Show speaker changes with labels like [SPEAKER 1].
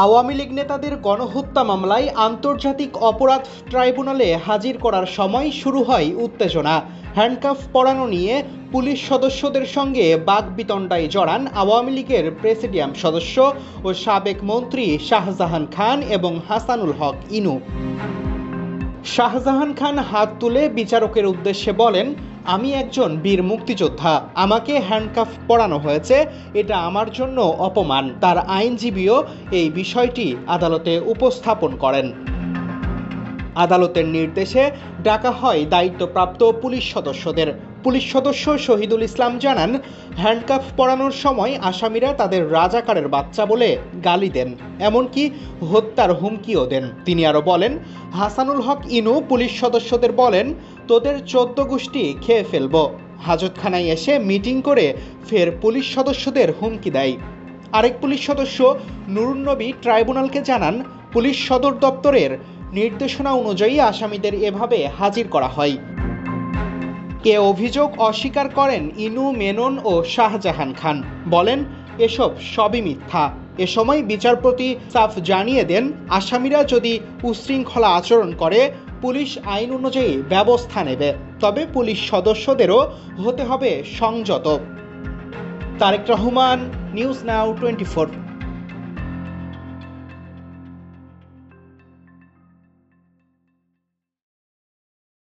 [SPEAKER 1] আওয়ামী লীগ নেতাদের গণহত্যা মামলায় আন্তর্জাতিক অপরাধ ট্রাইব্যুনালে হাজির করার সময় শুরু হয় উত্তেজনা। হ্যান্ডকাফ পরানো নিয়ে পুলিশ সদস্যদের সঙ্গে বাকবিতণ্ডায় জড়ান আওয়ামী লীগের প্রেসিডিয়াম সদস্য ও সাবেক মন্ত্রী শাহজাহান খান এবং হাসানুল হক ইনু। শাহজাহান খান হাত তুলে বিচারকের উদ্দেশ্যে বলেন, আমি একজন বীর মুক্তিযোদ্ধা, আমাকে হ্যান্ডকাফ পরানো হয়েছে, এটা আমার জন্য অপমান। তার আইনজীবীও এই বিষয়টি আদালতে উপস্থাপন করেন। আদালতের নির্দেশে ডাকা হয় দায়িত্বপ্রাপ্ত পুলিশ সদস্যদের। পুলিশ সদস্য শহীদুল ইসলাম জানান, হ্যান্ডকাফ পরানোর সময় আসামিরা তাদের রাজাকারের বাচ্চা বলে গালি দেন, এমনকি হত্যার হুমকিও দেন। তিনি আরও বলেন, হাসানুল হক ইনু পুলিশ সদস্যদের বলেন, তোদের 14 গোষ্ঠী খেয়ে ফেলবো। হাজতখানায় এসে মিটিং করে ফের পুলিশ সদস্যদের হুমকি দেয়। আরেক পুলিশ সদস্য নুরুন্নবী ট্রাইব্যুনালকে জানান, পুলিশ সদর দপ্তরের নির্দেশনা অনুযায়ী আসামিদের এভাবে হাজির করা হয়। এ অভিযোগ অস্বীকার করেন ইনু, মেনন ও শাহজাহান খান, বলেন এসব সবই মিথ্যা। এ সময় বিচারপতি সাফ জানিয়ে দেন, আসামিরা যদি উশৃঙ্খলা আচরণ করে পুলিশ আইন অনুযায়ী ব্যবস্থা নেবে, তবে পুলিশ সদস্যদেরও হতে হবে সংযত। Tarique Rahman, news now 24।